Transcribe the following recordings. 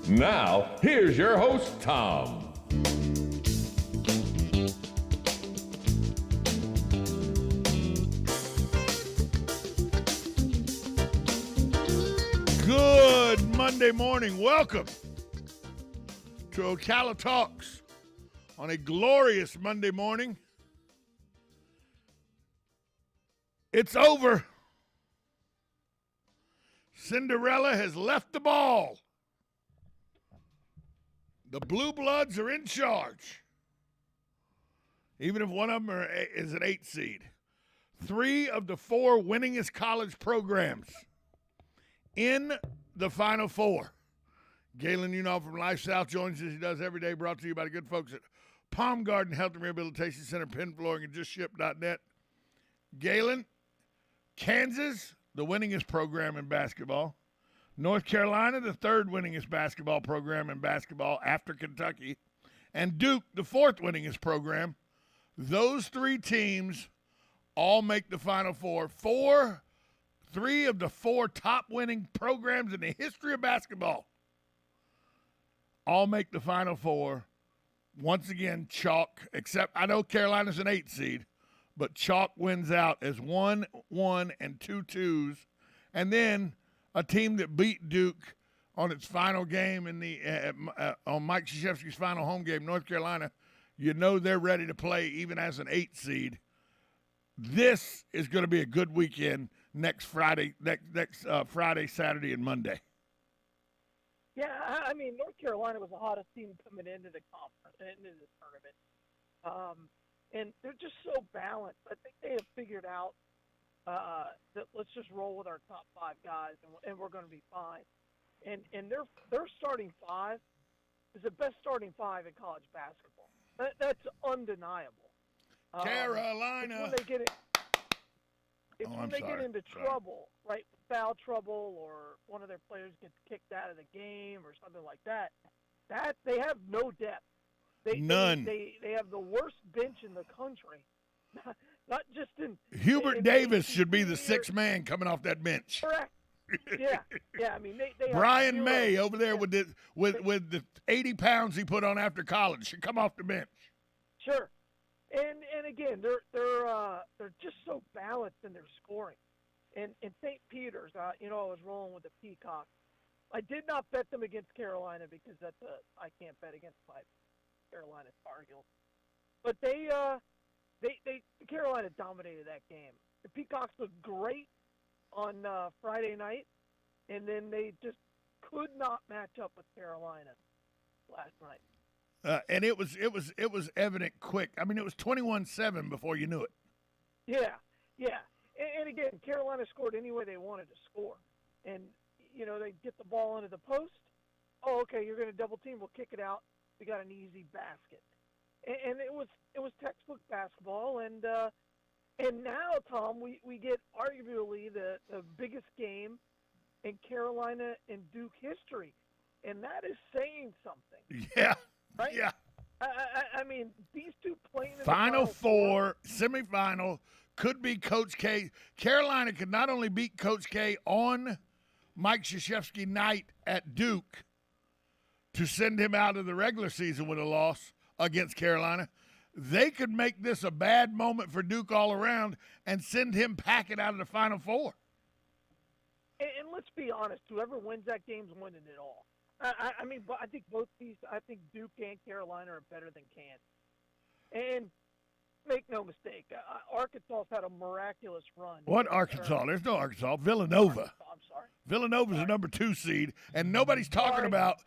Now, here's your host, Tom. Good Monday morning. Welcome to Ocala Talks on a glorious Monday morning. It's over. Cinderella has left the ball. The Blue Bloods are in charge. Even if one of them is an 8 seed. 3 of the 4 winningest college programs in the Final Four. Galen Unoff from Life South joins us. He does every day, brought to you by the good folks at Palm Garden Health and Rehabilitation Center, Penn Flooring, and JustShip.net. Galen, Kansas, the winningest program in basketball. North Carolina, the 3rd winningest basketball program in basketball after Kentucky. And Duke, the 4th winningest program. Those 3 teams all make the Final Four. 3 of the 4 top winning programs in the history of basketball all make the Final Four. Once again, chalk, except I know Carolina's an 8 seed, but chalk wins out as 1-1 and 2-2s. And then a team that beat Duke on its final game in the on Mike Krzyzewski's final home game, North Carolina, you know they're ready to play even as an 8 seed. This is going to be a good weekend next Friday, Friday, Saturday, and Monday. Yeah, I mean, North Carolina was the hottest team coming into the conference, into the tournament. And they're just so balanced. I think they have figured out that let's just roll with our top 5 guys, and we're going to be fine. And their starting 5 is the best starting 5 in college basketball. That's undeniable. Carolina. When they get into trouble, right, foul trouble, or one of their players gets kicked out of the game or something like that, they have no depth. None. They have the worst bench in the country. Not just in Hubert Davis should be the 6th man coming off that bench. Correct. Yeah. I mean, they Brian May over there with the 80 pounds he put on after college should come off the bench. Sure. And again, they're just so balanced in their scoring. And St. Peter's, I was rolling with the Peacocks. I did not bet them against Carolina because I can't bet against my Carolina Tar Heels. But Carolina dominated that game. The Peacocks looked great on Friday night, and then they just could not match up with Carolina last night. And it was evident quick. I mean, it was 21-7 before you knew it. Yeah. And again, Carolina scored any way they wanted to score. And, they get the ball into the post. Oh, okay, you're going to double team. We'll kick it out. We got an easy basket. And it was textbook basketball. And now, Tom, we get arguably the biggest game in Carolina and Duke history. And that is saying something. Yeah. Right? Yeah. I mean, these 2 playing in the Final Four, semifinal, could be Coach K. Carolina could not only beat Coach K on Mike Krzyzewski night at Duke to send him out of the regular season with a loss against Carolina, they could make this a bad moment for Duke all around and send him packing out of the Final Four. And let's be honest, whoever wins that game's winning it all. I mean, I think Duke and Carolina are better than Kansas. And make no mistake, Arkansas's had a miraculous run. What Arkansas? There's no Arkansas. Villanova. I'm sorry. Villanova's the number 2 seed, and nobody's talking about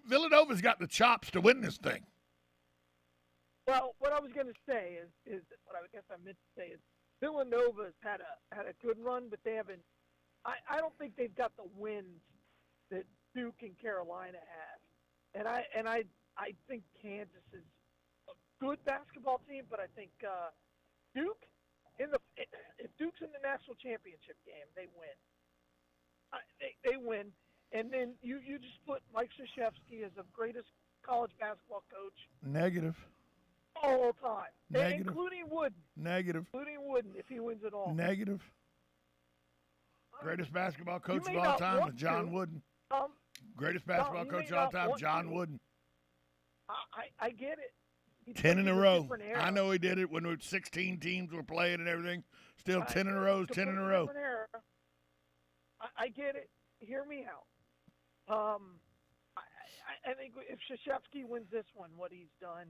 Villanova's got the chops to win this thing. Well, what I was going to say is what I guess I meant to say is Villanova's had a good run, but they haven't. I don't think they've got the wins that Duke and Carolina have, and I think Kansas is a good basketball team, but I think Duke if Duke's in the national championship game, they win. They win, and then you just put Mike Krzyzewski as the greatest college basketball coach. Negative. All time. Negative. Including Wooden. Negative. Including Wooden, if he wins it all. Negative. Greatest basketball coach of all time is John Wooden. Greatest basketball he coach may of all not time, want John to. Wooden. I get it. He 10 in plays a row. different era. I know he did it when 16 teams were playing and everything. Still 10 in a row, 10 in a row. Different era. I get it. Hear me out. I think if Krzyzewski wins this one, what he's done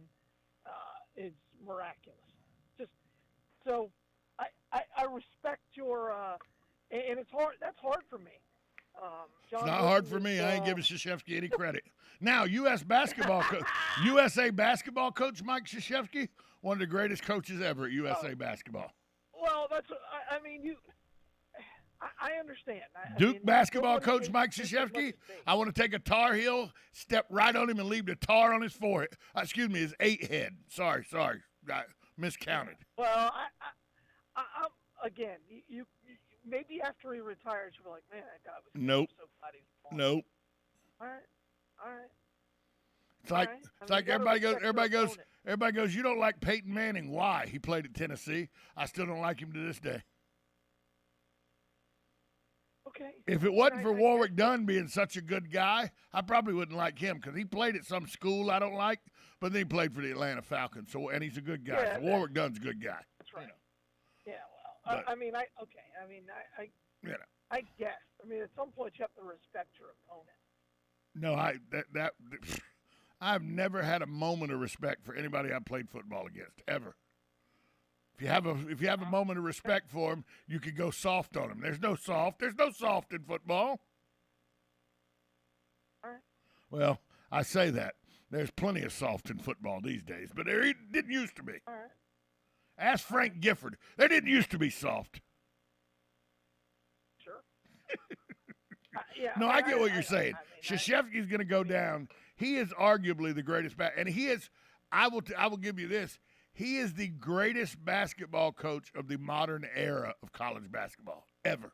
is miraculous. Just so I respect your and it's hard. That's hard for me. John It's not Wooden hard for is, me. I ain't giving Krzyzewski any credit. Now, USA basketball coach Mike Krzyzewski, one of the greatest coaches ever at USA basketball. Well, that's. I mean, you. I understand. Duke basketball coach Mike Krzyzewski, I want to take a Tar Heel, step right on him, and leave the tar on his forehead. Excuse me, his 8 head. Sorry. I miscounted. Well, I'm again. You maybe after he retires, you'll be like, man, that guy was Nope. so glad he's gone. Nope. All right. It's like All right. it's like everybody goes. opponent. Everybody goes. You don't like Peyton Manning? Why? He played at Tennessee. I still don't like him to this day. Okay. If it wasn't for Warwick Dunn being such a good guy, I probably wouldn't like him because he played at some school I don't like, but then he played for the Atlanta Falcons. So and he's a good guy. Yeah, so Warwick Dunn's a good guy. That's right. You know. Yeah. Well, But- I mean, I You know. I guess. I mean, at some point you have to respect your opponent. No, I've never had a moment of respect for anybody I played football against ever. If you have a moment of respect for him, you could go soft on him. There's no soft in football. All right. Well, I say that. There's plenty of soft in football these days, but there didn't used to be. All right. Ask Frank Gifford. There didn't used to be soft. Sure. Yeah. No, I get what you're saying. I mean, Krzyzewski's going to go down. He is arguably the greatest and he is. I will give you this. He is the greatest basketball coach of the modern era of college basketball ever,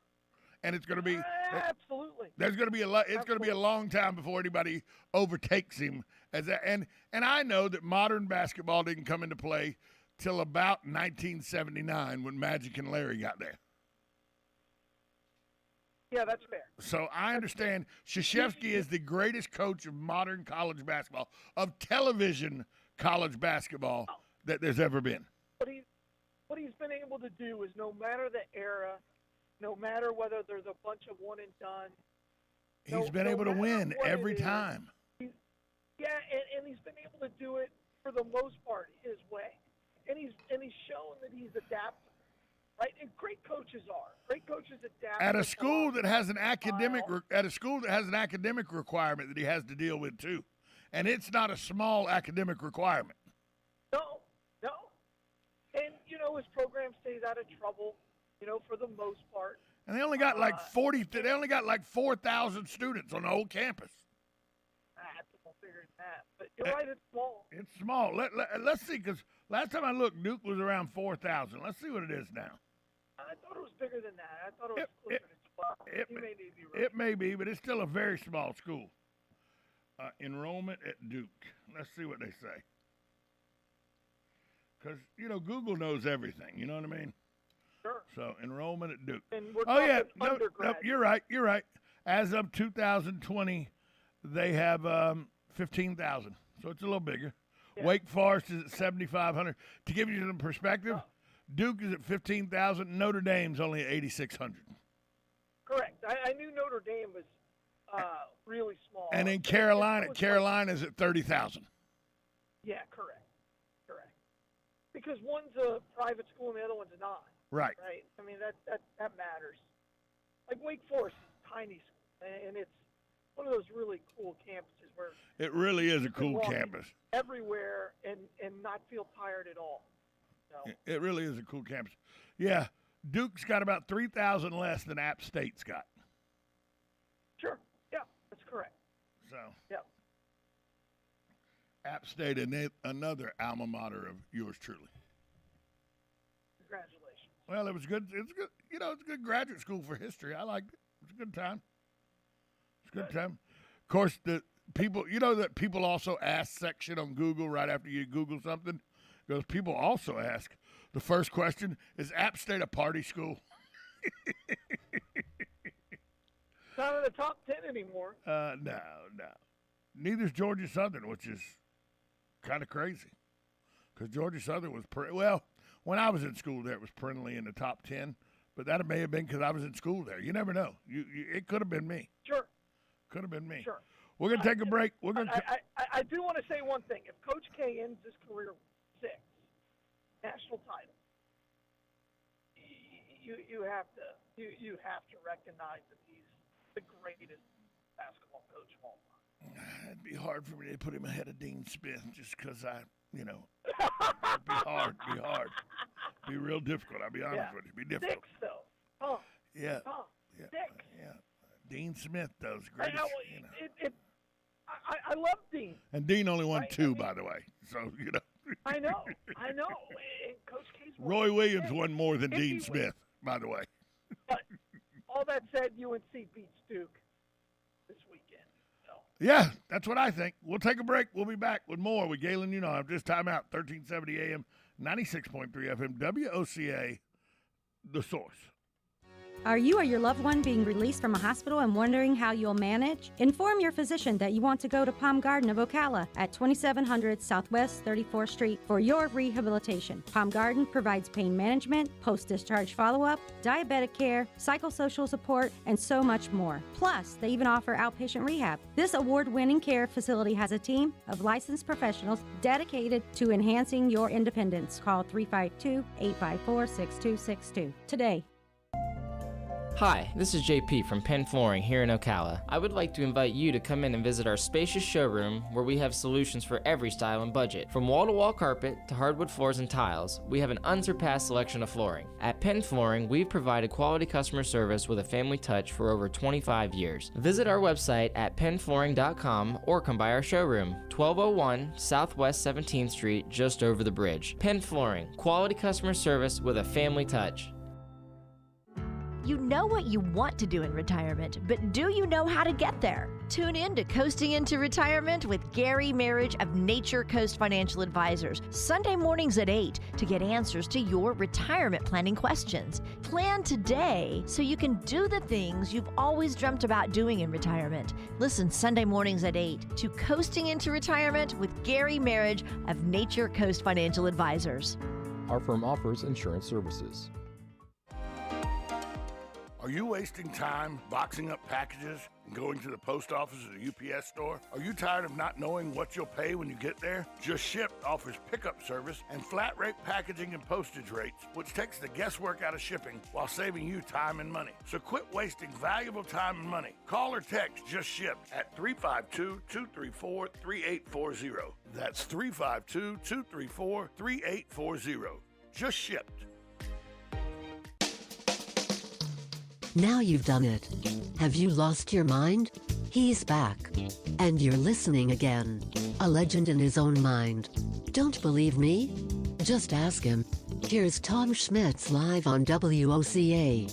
and it's going to be absolutely. There's going to be it's going to be a long time before anybody overtakes him as that. And I know that modern basketball didn't come into play till about 1979 when Magic and Larry got there. Yeah, that's fair. So I understand Krzyzewski is the greatest coach of modern college basketball, of television college basketball that there's ever been. What he's been able to do is no matter the era, no matter whether there's a bunch of one and done. He's been able to win every time. And he's been able to do it for the most part his way. And he's shown that he's adaptable. Right? And great coaches adapt. At a school that has an academic requirement that he has to deal with too. And it's not a small academic requirement. No. And, his program stays out of trouble, for the most part. And they only got like 4,000 students on the whole campus. That's a little bigger than that. But you're right, it's small. It's small. Let's see, because last time I looked, Duke was around 4,000. Let's see what it is now. I thought it was bigger than that. I thought it was closer to 12. You may be right. It may be, but it's still a very small school. Enrollment at Duke. Let's see what they say. Because, Google knows everything. You know what I mean? Sure. So, enrollment at Duke. And we're No, undergrad. you're right. As of 2020, they have 15,000. So, it's a little bigger. Yeah. Wake Forest is at 7,500. To give you some perspective, Duke is at 15,000. Notre Dame's only at 8,600. Correct. I knew Notre Dame was really small. And in Carolina's at 30,000. Yeah, correct. Because one's a private school and the other one's not. Right. I mean, that matters. Like Wake Forest is a tiny school, and it's one of those really cool campuses where it really is a cool campus. Everywhere and not feel tired at all. So. It really is a cool campus. Yeah, Duke's got about 3,000 less than App State's got. Sure. Yeah, that's correct. So. Yeah. App State, another alma mater of yours truly. Congratulations. Well, it was good. It's good. It's a good graduate school for history. I liked it. It's a good time. It's a good time. Of course, the people. That people also ask section on Google right after you Google something. Because people also ask. The first question is: App State a party school? Not in the top 10 anymore. No. Neither's Georgia Southern, which is kind of crazy. Because Georgia Southern was, when I was in school there, it was perennially in the top 10. But that may have been because I was in school there. You never know. It could have been me. Sure. Could have been me. Sure. We're going to take a break. I do want to say one thing. If Coach K ends his career with 6 national titles, you have to recognize that he's the greatest basketball coach of all time. It'd be hard for me to put him ahead of Dean Smith just because it'd be hard. Be real difficult. I'll be honest with you. It'd be difficult. 6, though. Huh. Yeah. Huh. Yeah. 6. Yeah. Dean Smith, those great. I love Dean. And Dean only won 2, by the way. So, I know. And Coach K's won Roy Williams 6. won more than Dean Wins. Smith, by the way. But all that said, UNC beats Duke this weekend. So. Yeah, that's what I think. We'll take a break. We'll be back with more with Galen Unov. Just time out, 1370 AM, 96.3 FM, WOCA, The Source. Are you or your loved one being released from a hospital and wondering how you'll manage? Inform your physician that you want to go to Palm Garden of Ocala at 2700 Southwest 34th Street for your rehabilitation. Palm Garden provides pain management, post-discharge follow-up, diabetic care, psychosocial support, and so much more. Plus, they even offer outpatient rehab. This award-winning care facility has a team of licensed professionals dedicated to enhancing your independence. Call 352-854-6262 today. Hi, this is JP from Penn Flooring here in Ocala. I would like to invite you to come in and visit our spacious showroom where we have solutions for every style and budget. From wall-to-wall carpet to hardwood floors and tiles, we have an unsurpassed selection of flooring. At Penn Flooring, we've provided quality customer service with a family touch for over 25 years. Visit our website at pennflooring.com or come by our showroom, 1201 Southwest 17th Street, just over the bridge. Penn Flooring, quality customer service with a family touch. You know what you want to do in retirement, but do you know how to get there? Tune in to Coasting into Retirement with Gary Marriage of Nature Coast Financial Advisors, Sunday mornings at 8 to get answers to your retirement planning questions. Plan today so you can do the things you've always dreamt about doing in retirement. Listen Sunday mornings at 8 to Coasting into Retirement with Gary Marriage of Nature Coast Financial Advisors. Our firm offers insurance services. Are you wasting time boxing up packages and going to the post office or the UPS store? Are you tired of not knowing what you'll pay when you get there? Just Ship offers pickup service and flat rate packaging and postage rates, which takes the guesswork out of shipping while saving you time and money. So quit wasting valuable time and money. Call or text Just Ship at 352-234-3840. That's 352-234-3840. Just Shipped. Now you've done it. Have you lost your mind? He's back. And you're listening again. A legend in his own mind. Don't believe me? Just ask him. Here's Tom Schmitz live on WOCA.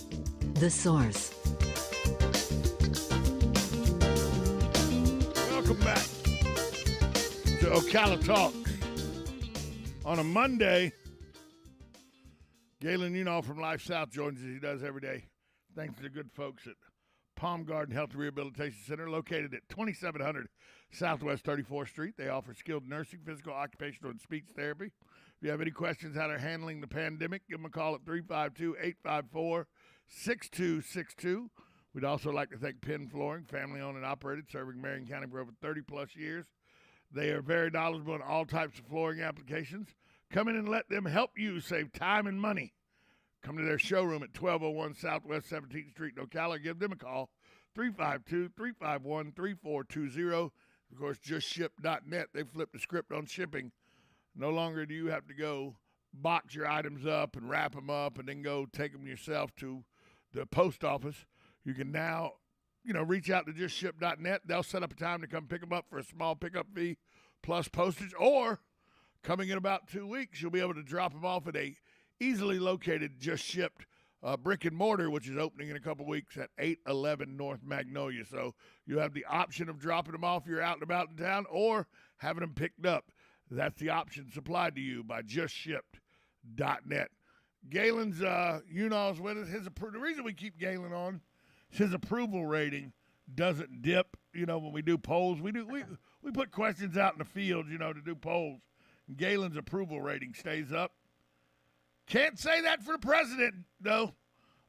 The Source. Welcome back to Ocala Talks. On a Monday, Galen Unov from Life South joins us. He does every day. Thanks to the good folks at Palm Garden Health Rehabilitation Center, located at 2700 Southwest 34th Street. They offer skilled nursing, physical, occupational, and speech therapy. If you have any questions how they're handling the pandemic, give them a call at 352-854-6262. We'd also like to thank Penn Flooring, family-owned and operated, serving Marion County for over 30-plus years. They are very knowledgeable in all types of flooring applications. Come in and let them help you save time and money. Come to their showroom at 1201 Southwest 17th Street in Ocala. Give them a call, 352-351-3420. Of course, justship.net. They flipped the script on shipping. No longer do you have to go box your items up and wrap them up and then go take them yourself to the post office. You can now, reach out to justship.net. They'll set up a time to come pick them up for a small pickup fee plus postage. Or, coming in about 2 weeks, you'll be able to drop them off at a easily located, Just Shipped brick and mortar, which is opening in a couple weeks at 811 North Magnolia. So you have the option of dropping them off if you're out and about in town or having them picked up. That's the option supplied to you by justshipped.net. Galen's Unov's with us. The reason we keep Galen on his approval rating doesn't dip. You know, when we do polls, we put questions out in the field, you know, to do polls. And Galen's approval rating stays up. Can't say that for the president, though.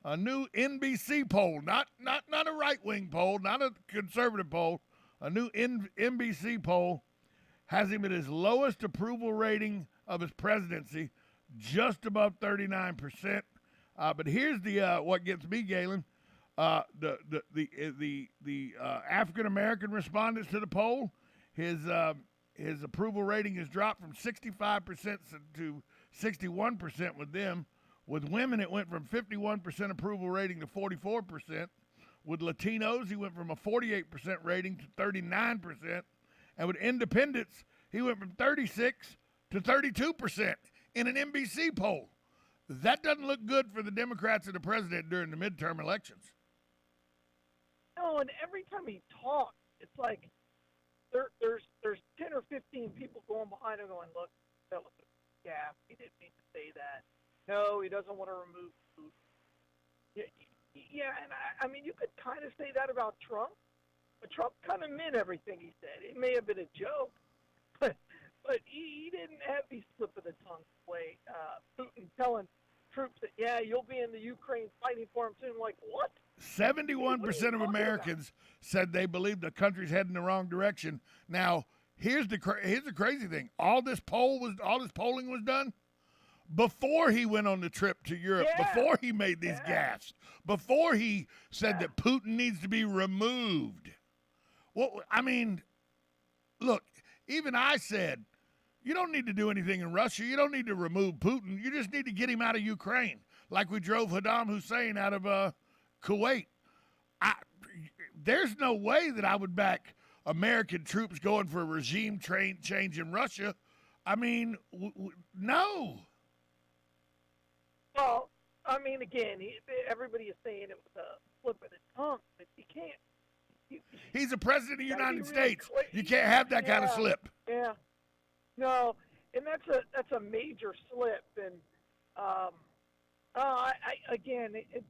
A new NBC poll, not a right-wing poll, not a conservative poll, a new NBC poll has him at his lowest approval rating of his presidency, just above 39%. But here's the what gets me, Galen. The African American respondents to the poll, his approval rating has dropped from 65% to 61% with them. With women, it went from 51% approval rating to 44%. With Latinos, he went from a 48% rating to 39%. And with independents, he went from 36 to 32% in an NBC poll. That doesn't look good for the Democrats and the president during the midterm elections. No, and every time he talks, it's like there's 10 or 15 people going behind him going, look, that was a gaffe. He didn't mean to say that. No, he doesn't want to remove food. Yeah, and I mean, you could kind of say that about Trump, but Trump kind of meant everything he said. It may have been a joke, but he didn't have the slip of the tongue way. Putin telling troops that, yeah, you'll be in the Ukraine fighting for him soon. Like, what? 71% of Americans said they believe the country's heading the wrong direction. Now, here's the crazy thing. All this polling was done before he went on the trip to Europe, before he made these gaffes, before he said that Putin needs to be removed. Well, I mean, look, even I said, you don't need to do anything in Russia. You don't need to remove Putin. You just need to get him out of Ukraine, like we drove Saddam Hussein out of Kuwait. There's no way that I would back American troops going for a regime change in Russia. I mean, no. Well, I mean, again, everybody is saying it was a slip of the tongue, but you can't. He's the president of the United States. You can't have that kind of slip. Yeah. No, and that's a major slip, and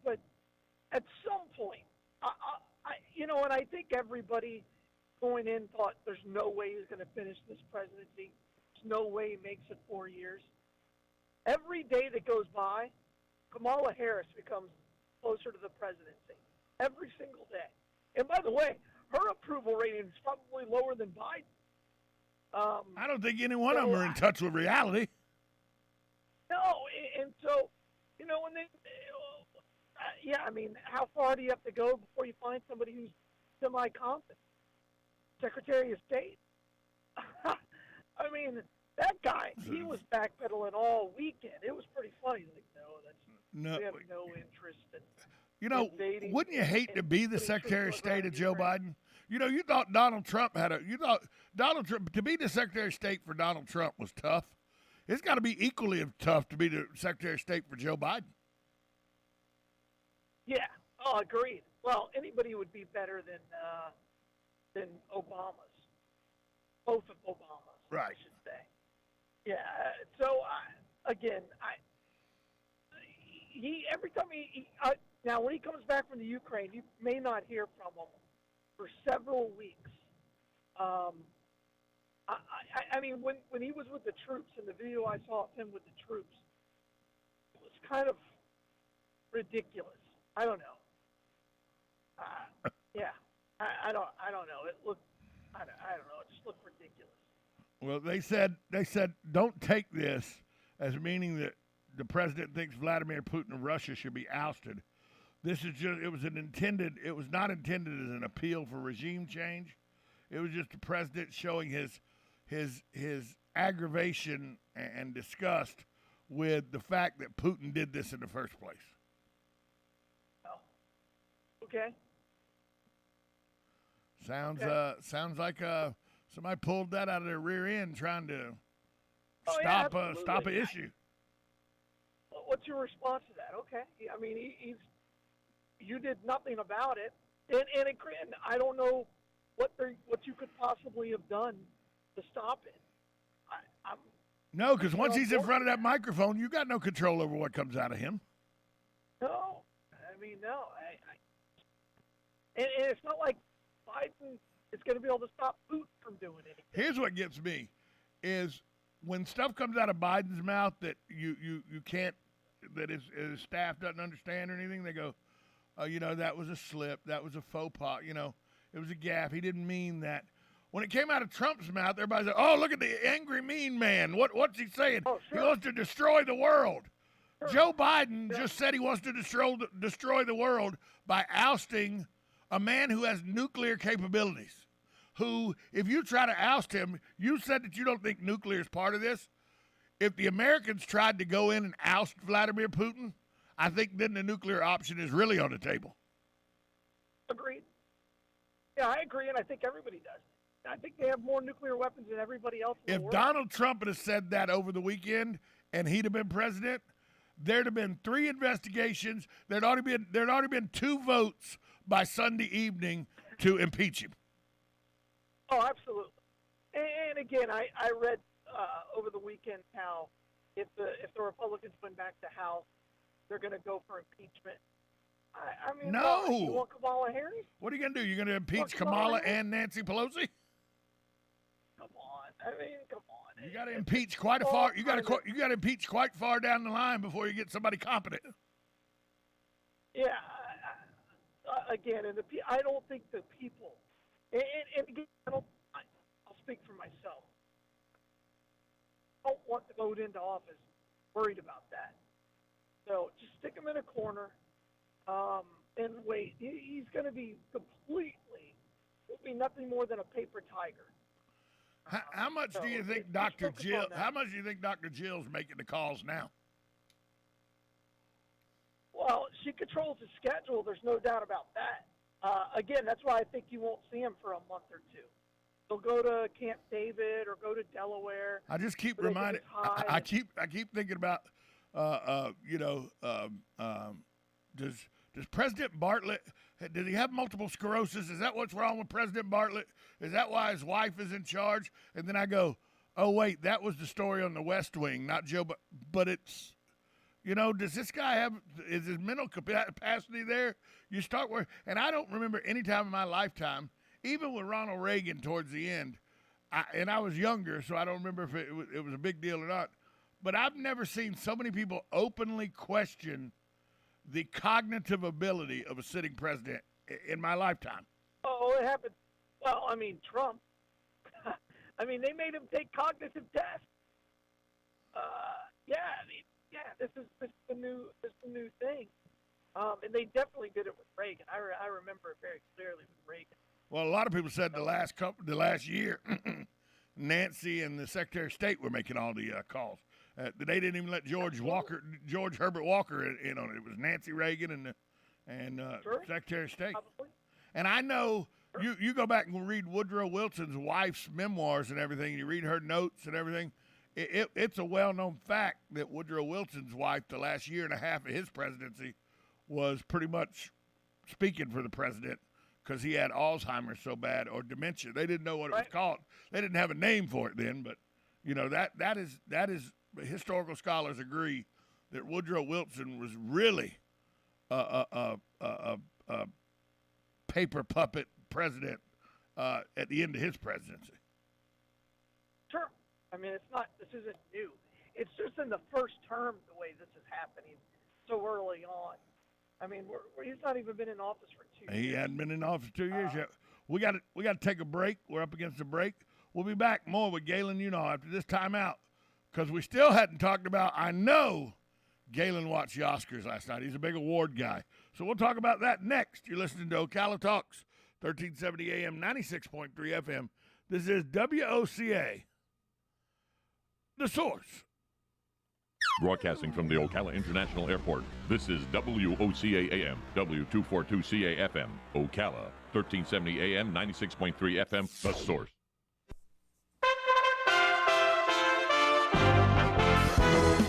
but at some point, and I think everybody going in thought there's no way he's going to finish this presidency. There's no way he makes it 4 years. Every day that goes by, Kamala Harris becomes closer to the presidency. Every single day. And by the way, her approval rating is probably lower than Biden. I don't think any one of them are in touch with reality. No, and so, when they, I mean, how far do you have to go before you find somebody who's semi-competent? Secretary of State? I mean, that guy, he was backpedaling all weekend. It was pretty funny. Like, we have no interest in wouldn't you hate to be the Secretary of State of Joe Biden? You thought Donald Trump to be the Secretary of State for Donald Trump was tough. It's got to be equally tough to be the Secretary of State for Joe Biden. Yeah, agreed. Well, anybody would be better than Obama's. Both of Obama's, right? I should say. Yeah. So every time now when he comes back from the Ukraine, you may not hear from him for several weeks. I mean, when he was with the troops, in the video I saw of him with the troops, it was kind of ridiculous. I don't know. I don't know. It looked. I don't know. It just looked ridiculous. Well, they said don't take this as meaning that the president thinks Vladimir Putin of Russia should be ousted. This is just it was not intended as an appeal for regime change. It was just the president showing his aggravation and disgust with the fact that Putin did this in the first place. Oh. Okay. Sounds like somebody pulled that out of their rear end trying to stop an issue. What's your response to that? Okay. I mean, you did nothing about it, and I don't know what you could possibly have done to stop it. No, because once he's in front of that microphone, you got no control over what comes out of him. No, I mean, no. And it's not like Biden is going to be able to stop Putin from doing anything. Here's what gets me is when stuff comes out of Biden's mouth that you can't, that his staff doesn't understand or anything, they go, oh, you know, that was a slip. That was a faux pas. You know, it was a gaffe. He didn't mean that. When it came out of Trump's mouth, everybody said, oh, look at the angry, mean man. What's he saying? Oh, sure. He wants to destroy the world. Sure. Joe Biden just said he wants to destroy the world by ousting a man who has nuclear capabilities, who, if you try to oust him, you said that you don't think nuclear is part of this. If the Americans tried to go in and oust Vladimir Putin, I think then the nuclear option is really on the table. Agreed. Yeah, I agree, and I think everybody does. I think they have more nuclear weapons than everybody else in the world. If Donald Trump had said that over the weekend and he'd have been president, there'd have been 3 investigations. There'd already been 2 votes by Sunday evening to impeach him. Oh, absolutely. And again, I read over the weekend how if the Republicans win back the House, they're going to go for impeachment. I mean, no. You want Kamala Harris? What are you going to do? You're going to impeach Kamala and Nancy Pelosi? Come on. I mean, come on. You got to impeach quite a far. You got to impeach quite far down the line before you get somebody competent. Yeah. Again, I don't think the people. And again, I'll speak for myself. I don't want to vote into office worried about that. So just stick him in a corner and wait. He's going to be he'll be nothing more than a paper tiger. How much do you think Dr. Jill? How much do you think Dr. Jill's making the calls now? Well, she controls his schedule. There's no doubt about that. Again, that's why I think you won't see him for a month or 2. They'll go to Camp David or go to Delaware. I just keep reminding. I keep thinking about. Does President Bartlett? Does he have multiple sclerosis? Is that what's wrong with President Bartlett? Is that why his wife is in charge? And then I go, oh wait, that was the story on the West Wing, not Joe. But it's, does this guy is his mental capacity there? You start where, and I don't remember any time in my lifetime, even with Ronald Reagan towards the end, and I was younger, so I don't remember if it was a big deal or not. But I've never seen so many people openly question the cognitive ability of a sitting president in my lifetime. Oh, it happened. Well, I mean, Trump. They made him take cognitive tests. This is the new thing. And they definitely did it with Reagan. I remember it very clearly with Reagan. Well, a lot of people said the last year, Nancy and the Secretary of State were making all the calls. They didn't even let George Herbert Walker in on it. It was Nancy Reagan and Sure. Secretary of State. Probably. And I know you go back and read Woodrow Wilson's wife's memoirs and everything, and you read her notes and everything. It's a well-known fact that Woodrow Wilson's wife, the last year and a half of his presidency, was pretty much speaking for the president because he had Alzheimer's so bad or dementia. They didn't know what it was called. They didn't have a name for it then, but that is. Historical scholars agree that Woodrow Wilson was really a paper puppet president at the end of his presidency. Sure. This isn't new. It's just in the first term the way this is happening so early on. He's not even been in office for 2 years. He hadn't been in office 2 years yet. We got to take a break. We're up against the break. We'll be back more with Galen after this timeout. Because we still hadn't talked about, I know Galen watched the Oscars last night. He's a big award guy. So we'll talk about that next. You're listening to Ocala Talks, 1370 AM, 96.3 FM. This is WOCA, The Source. Broadcasting from the Ocala International Airport, this is WOCA AM, W242CA FM, Ocala, 1370 AM, 96.3 FM, The Source.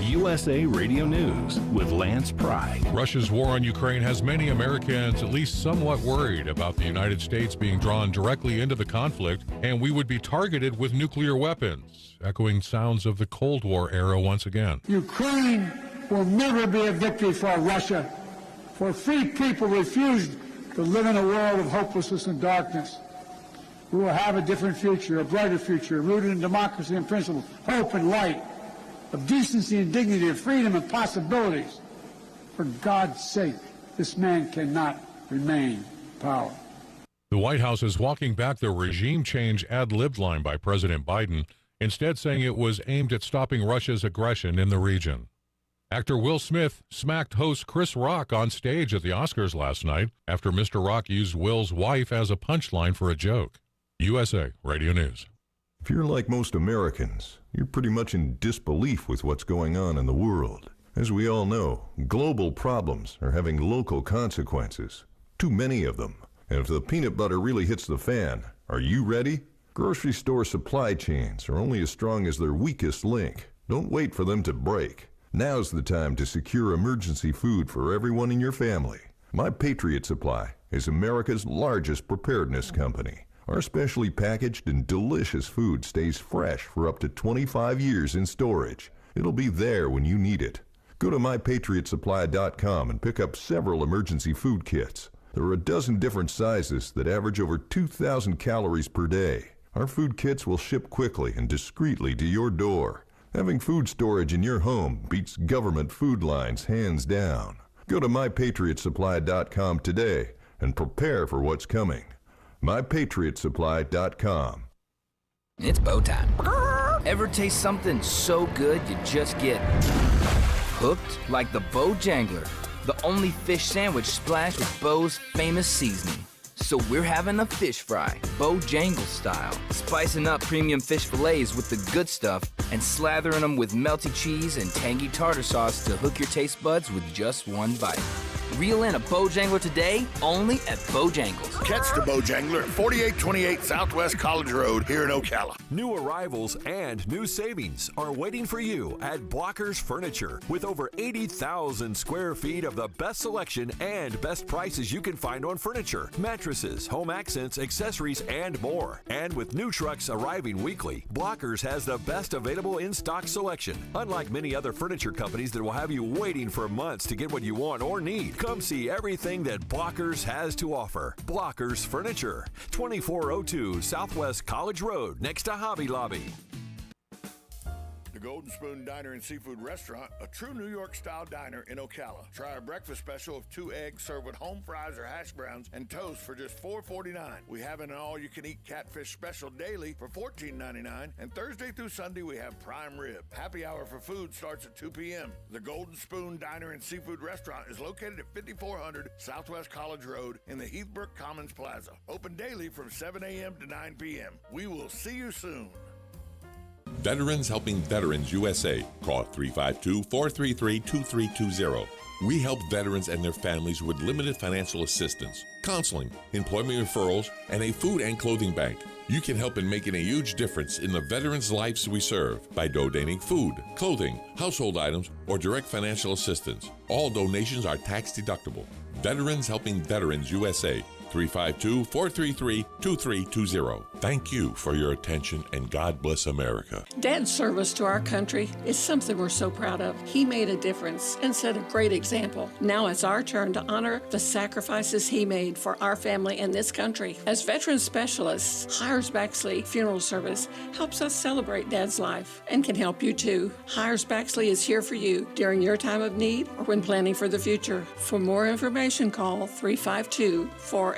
USA Radio News with Lance Pry. Russia's war on Ukraine has many Americans at least somewhat worried about the United States being drawn directly into the conflict, and we would be targeted with nuclear weapons, echoing sounds of the Cold War era once again. Ukraine will never be a victory for Russia, for free people refused to live in a world of hopelessness and darkness. We will have a different future, a brighter future, rooted in democracy and principle, hope and light, of decency and dignity, of freedom and possibilities. For God's sake, this man cannot remain in power. The White House is walking back the regime change ad-libbed line by President Biden, instead saying it was aimed at stopping Russia's aggression in the region. Actor Will Smith smacked host Chris Rock on stage at the Oscars last night after Mr. Rock used Will's wife as a punchline for a joke. USA Radio News. If you're like most Americans, you're pretty much in disbelief with what's going on in the world. As we all know, global problems are having local consequences. Too many of them. And if the peanut butter really hits the fan, are you ready? Grocery store supply chains are only as strong as their weakest link. Don't wait for them to break. Now's the time to secure emergency food for everyone in your family. My Patriot Supply is America's largest preparedness company. Our specially packaged and delicious food stays fresh for up to 25 years in storage. It'll be there when you need it. Go to mypatriotsupply.com and pick up several emergency food kits. There are a dozen different sizes that average over 2,000 calories per day. Our food kits will ship quickly and discreetly to your door. Having food storage in your home beats government food lines hands down. Go to mypatriotsupply.com today and prepare for what's coming. mypatriotsupply.com. It's bow time. Ever taste something so good you just get hooked? Like the Bow Jangler, the only fish sandwich splashed with Bo's famous seasoning. So we're having a fish fry, Bojangle style, spicing up premium fish fillets with the good stuff and slathering them with melty cheese and tangy tartar sauce to hook your taste buds with just one bite. Reel in a Bojangler today, only at Bojangles. Catch the Bojangler at 4828 Southwest College Road here in Ocala. New arrivals and new savings are waiting for you at Blockers Furniture. With over 80,000 square feet of the best selection and best prices you can find on furniture, mattresses, home accents, accessories, and more. And with new trucks arriving weekly, Blockers has the best available in-stock selection. Unlike many other furniture companies that will have you waiting for months to get what you want or need, come see everything that Blockers has to offer. Blockers Furniture, 2402 Southwest College Road, next to Hobby Lobby. The Golden Spoon Diner and Seafood Restaurant, a true New York-style diner in Ocala. Try our breakfast special of 2 eggs served with home fries or hash browns and toast for just $4.49. We have an all-you-can-eat catfish special daily for $14.99, and Thursday through Sunday we have prime rib. Happy hour for food starts at 2 p.m. The Golden Spoon Diner and Seafood Restaurant is located at 5400 Southwest College Road in the Heathbrook Commons Plaza. Open daily from 7 a.m. to 9 p.m. We will see you soon. Veterans Helping Veterans USA. Call 352-433-2320. We help veterans and their families with limited financial assistance, counseling, employment referrals, and a food and clothing bank. You can help in making a huge difference in the veterans' lives we serve by donating food, clothing, household items, or direct financial assistance. All donations are tax deductible. Veterans Helping Veterans USA. 352-433-2320. Thank you for your attention, and God bless America. Dad's service to our country is something we're so proud of. He made a difference and set a great example. Now it's our turn to honor the sacrifices he made for our family and this country. As veteran specialists, Hires Baxley Funeral Service helps us celebrate Dad's life and can help you too. Hires Baxley is here for you during your time of need or when planning for the future. For more information, call 352-484-0891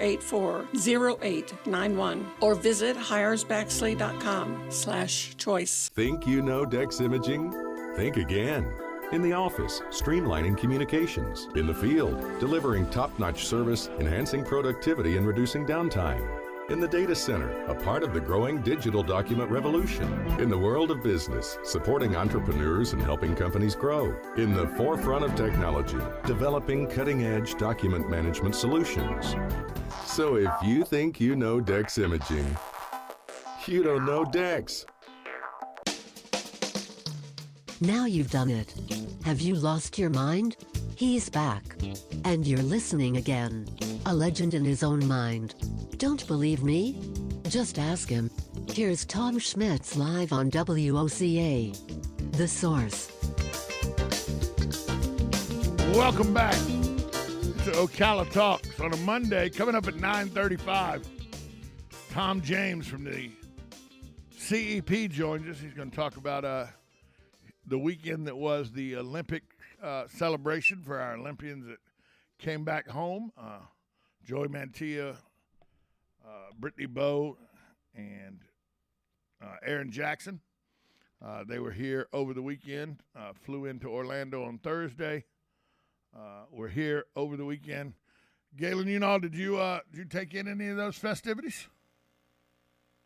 or visit hiresbaxley.com/choice. Think you know Dex Imaging? Think again. In the office, streamlining communications. In the field, delivering top-notch service, enhancing productivity and reducing downtime. In the data center, a part of the growing digital document revolution. In the world of business, supporting entrepreneurs and helping companies grow. In the forefront of technology, developing cutting-edge document management solutions. So if you think you know Dex Imaging, you don't know Dex. Now you've done it. Have you lost your mind? He's back. And you're listening again. A legend in his own mind. Don't believe me? Just ask him. Here's Tom Schmitz live on WOCA. The Source. Welcome back. to Ocala Talks on a Monday. Coming up at 9:35, Tom James from the CEP joins us. He's going to talk about the weekend that was the Olympic celebration for our Olympians that came back home. Joey Mantilla, Brittany Bowe, and Aaron Jackson. They were here over the weekend, flew into Orlando on Thursday. We're here over the weekend. Galen, did you take in any of those festivities?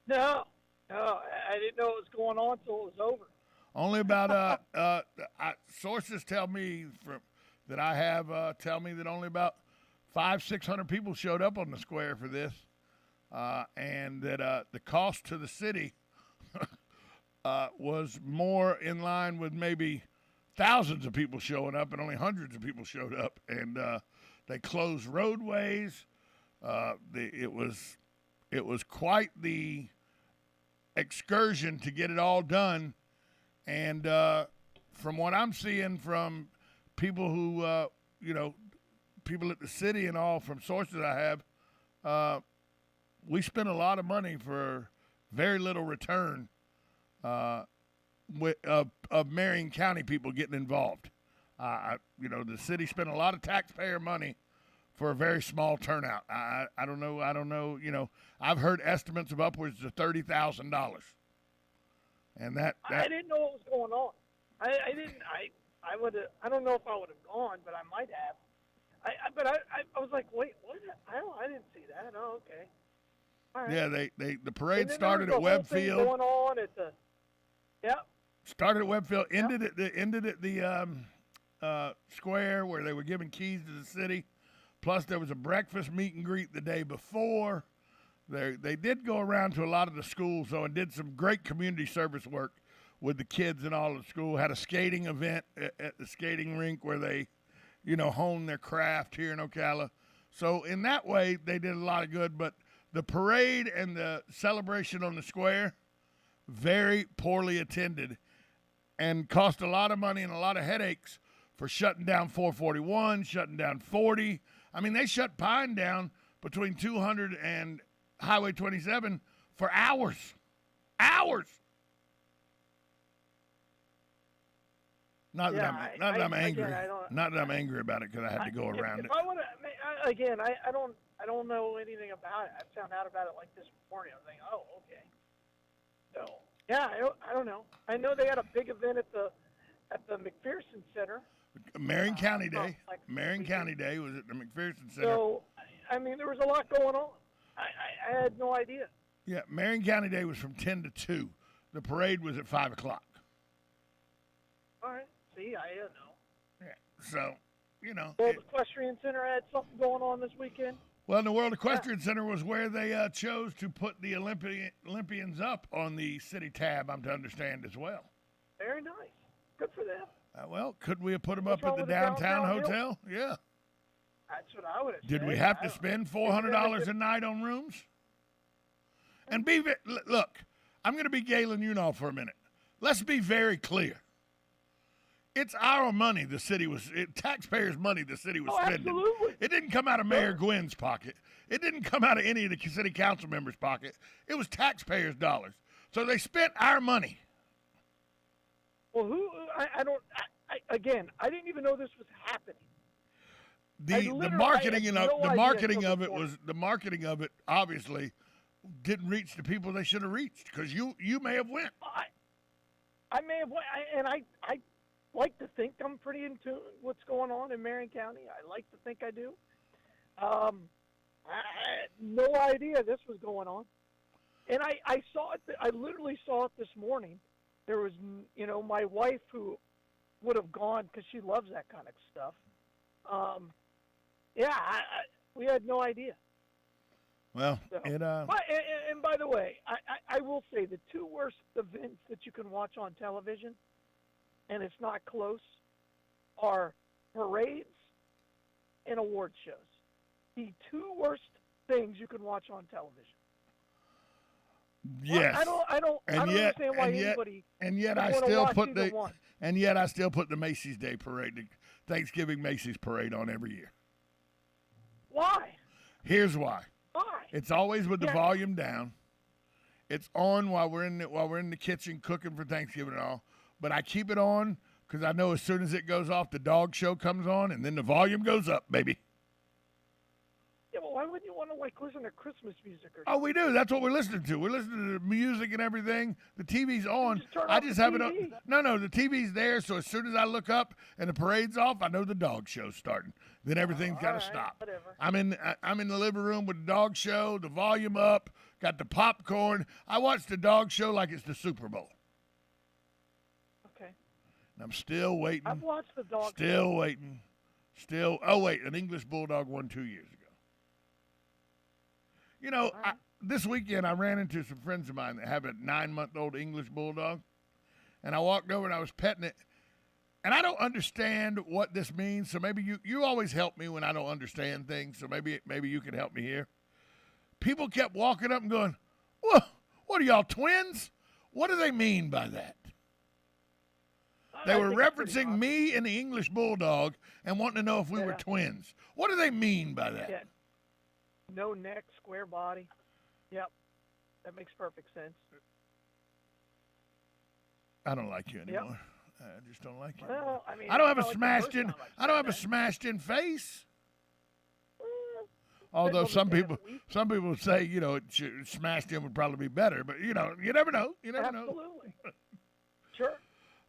No, I didn't know it was going on until it was over. Only about sources tell me that I have tell me that only about 500-600 people showed up on the square for this, and that the cost to the city was more in line with maybe thousands of people showing up, and only hundreds of people showed up, and they closed roadways. It was quite the excursion to get it all done, and from what I'm seeing from people who people at the city and all, from sources I have, we spent a lot of money for very little return of Marion County people getting involved. The city spent a lot of taxpayer money for a very small turnout. I don't know. I've heard estimates of upwards of $30,000, and that I didn't know what was going on. I would have. I don't know if I would have gone, but I might have. I was like, wait, what? I didn't see that. Oh, okay. All right. Yeah, the parade started at Webb Field. Going on at the. Yep. Started at Webb Field, ended at the square where they were giving keys to the city. Plus, there was a breakfast meet and greet the day before. They did go around to a lot of the schools, though, and did some great community service work with the kids in all of the school. Had a skating event at the skating rink where they, honed their craft here in Ocala. So in that way, they did a lot of good. But the parade and the celebration on the square, very poorly attended, and cost a lot of money and a lot of headaches for shutting down 441, shutting down 40. I mean, they shut Pine down between 200 and Highway 27 for hours. Hours. Not that I'm angry. Not that I'm angry about it because I had to go around it. I want to, again, I don't know anything about it. I found out about it like this morning. I was like, oh, okay. So yeah, I don't know. I know they had a big event at the McPherson Center. Marion County Day. Marion County Day was at the McPherson Center. So, I mean, there was a lot going on. I had no idea. Yeah, Marion County Day was from 10 to 2. The parade was at 5 o'clock. All right. See, I didn't know. Yeah. So, World Equestrian Center had something going on this weekend. Well, the World Equestrian Center was where they chose to put the Olympians up on the city tab, I'm to understand, as well. Very nice. Good for them. Well, could we have put them up at the downtown hotel? Yeah. That's what I would have said. Did we have to spend $400 a night on rooms? And look, I'm going to be Galen Unall for a minute. Let's be very clear. It's our money taxpayers' money the city was spending. Absolutely. It didn't come out of Mayor Gwynn's pocket. It didn't come out of any of the city council members' pocket. It was taxpayers' dollars. So they spent our money. Well, I didn't even know this was happening. The marketing of it obviously didn't reach the people they should have reached, because you may have went. I may have went, and I like to think I'm pretty in tune with what's going on in Marion County. I like to think I do. I had no idea this was going on, and I saw it. I literally saw it this morning. There was, my wife who would have gone because she loves that kind of stuff. We had no idea. Well, and by the way, I will say the two worst events that you can watch on television, and it's not close, are parades and award shows. The two worst things you can watch on television. Yes. I don't understand why anybody. And yet I still put the Macy's Day Parade, the Thanksgiving Macy's Parade, on every year. Why? Here's why. Why? It's always with the volume down. It's on while we're in the kitchen cooking for Thanksgiving and all. But I keep it on because I know as soon as it goes off, the dog show comes on, and then the volume goes up, baby. Yeah, well, why wouldn't you want to listen to Christmas music or something? Oh, we do. That's what we're listening to. We're listening to the music and everything. The TV's on. I just have it on. No, the TV's there, so as soon as I look up and the parade's off, I know the dog show's starting. Then everything's got to stop. Whatever. I'm in the living room with the dog show, the volume up, got the popcorn. I watch the dog show like it's the Super Bowl. Okay. And I'm still waiting. I've watched the dog Still show. waiting. Still. Oh, wait. An English Bulldog won 2 years ago. You know, this weekend I ran into some friends of mine that have a 9-month-old English Bulldog. And I walked over and I was petting it. And I don't understand what this means. So maybe you always help me when I don't understand things. So maybe you can help me here. People kept walking up and going, "Whoa, what are y'all, twins?" What do they mean by that? They were referencing me and the English Bulldog and wanting to know if we were twins. What do they mean by that? Yeah. No neck, square body. Yep. That makes perfect sense. I don't like you anymore. I just don't like you. Well, I mean, I don't have a smashed in face. Although some people say, smashed in would probably be better, but you never know. You never know. Absolutely. Sure.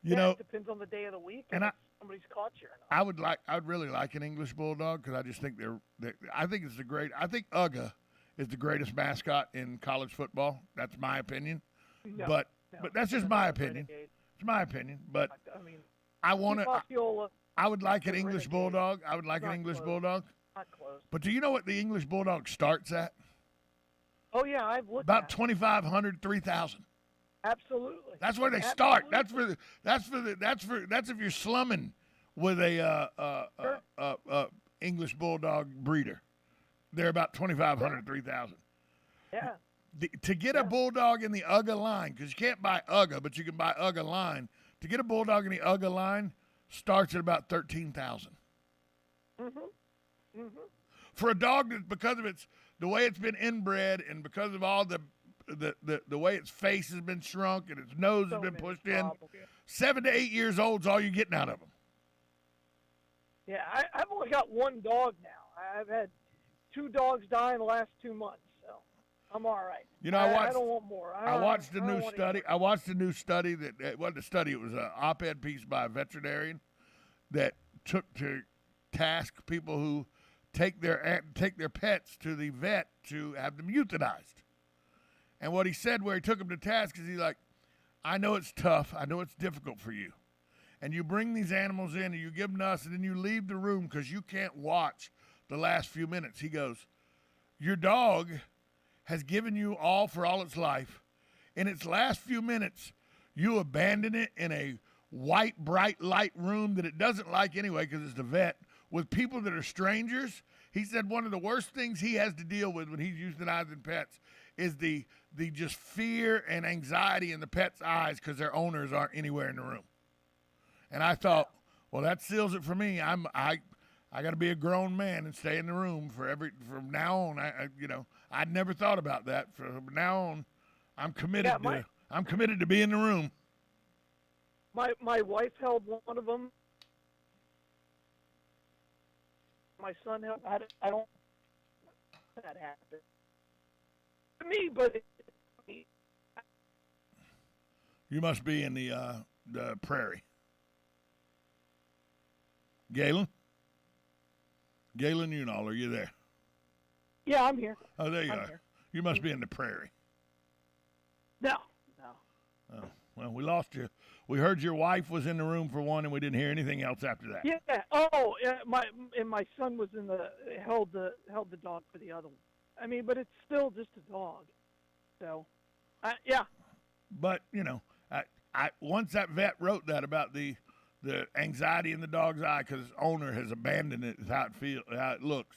It depends on the day of the week and if somebody's caught you or not. I'd really like an English Bulldog because I just think I think UGA is the greatest mascot in college football. That's my opinion. But that's just my opinion. It's my opinion. But I would like an English Bulldog. I would like an English Bulldog. Not close. But do you know what the English Bulldog starts at? Oh yeah, I've looked about at it. 2,500, 3,000. Absolutely. That's where they start. That's if you're slumming with a English Bulldog breeder. They're about 2,500, 3,000. Yeah. To get a Bulldog in the UGA line, because you can't buy UGA, but you can buy UGA line. To get a Bulldog in the UGA line starts at about 13,000. Mm-hmm. Mm-hmm. For a dog that, because of the way it's been inbred and because of all the way its face has been shrunk and its nose has been pushed in, 7 to 8 years old is all you're getting out of them. Yeah, I've only got one dog now. I've had 2 dogs die in the last 2 months, so I'm all right. I don't want more. I watched a new study. I watched a new study that it wasn't a study. It was an op-ed piece by a veterinarian that took to task people who take their pets to the vet to have them euthanized. And what he said where he took them to task is he's like, I know it's tough. I know it's difficult for you. And you bring these animals in and you give them to us and then you leave the room because you can't watch the last few minutes. He goes, your dog has given you all for all its life. In its last few minutes, you abandon it in a white, bright light room that it doesn't like anyway because it's the vet, with people that are strangers. He said one of the worst things he has to deal with when he's euthanizing pets is the just fear and anxiety in the pet's eyes because their owners aren't anywhere in the room. And I thought, well, that seals it for me. I got to be a grown man and stay in the room from now on. I'd never thought about that. From now on, I'm committed to be in the room. My wife held one of them. My son held. I don't. That happened to me, but you must be in the prairie. Galen, Unall, are you there? Yeah, I'm here. Oh, there you I'm are. Here. You must be in the prairie. No. Oh, well, we lost you. We heard your wife was in the room for one, and we didn't hear anything else after that. Yeah. Oh, yeah. My son was held the dog for the other one. I mean, but it's still just a dog. So, yeah. But I once that vet wrote that about the anxiety in the dog's eye because its owner has abandoned it, is how it looks.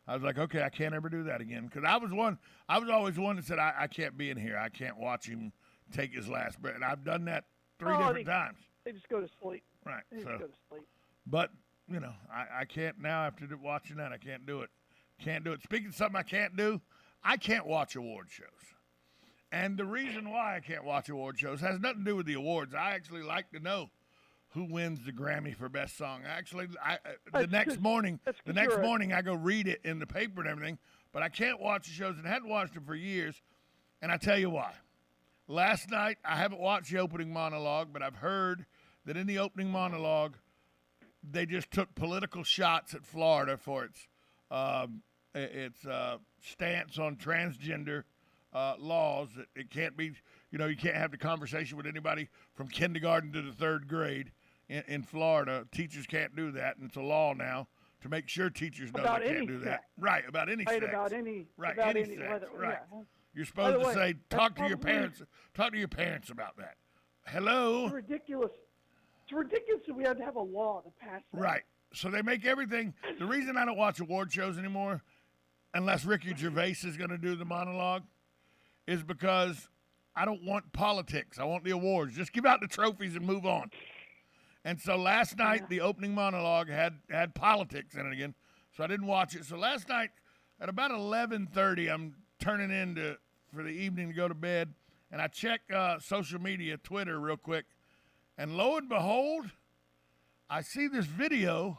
I was like, okay, I can't ever do that again. Because I was always one that said, I can't be in here. I can't watch him take his last breath. And I've done that three different times. They just go to sleep. Right. They just go to sleep. But, I can't now after watching that. I can't do it. Can't do it. Speaking of something I can't do, I can't watch award shows. And the reason why I can't watch award shows has nothing to do with the awards. I actually like to know who wins the Grammy for Best Song. Actually, the next morning I go read it in the paper and everything, but I can't watch the shows and hadn't watched them for years, and I tell you why. Last night, I haven't watched the opening monologue, but I've heard that in the opening monologue, they just took political shots at Florida for its stance on transgender laws. That it can't be, you can't have the conversation with anybody from kindergarten to the third grade in Florida. Teachers can't do that, and it's a law now to make sure teachers know they can't do that. Right, about any sex. About any sex. Whether, right. Yeah. You're supposed to say, talk to your parents. Talk to your parents about that. Hello? It's ridiculous. It's ridiculous that we had to have a law to pass that. Right. So they make everything. The reason I don't watch award shows anymore, unless Ricky Gervais is going to do the monologue, is because I don't want politics. I want the awards. Just give out the trophies and move on. And so last night, the opening monologue had politics in it again, so I didn't watch it. So last night, at about 11:30, I'm turning in for the evening to go to bed, and I check social media, Twitter, real quick, and lo and behold, I see this video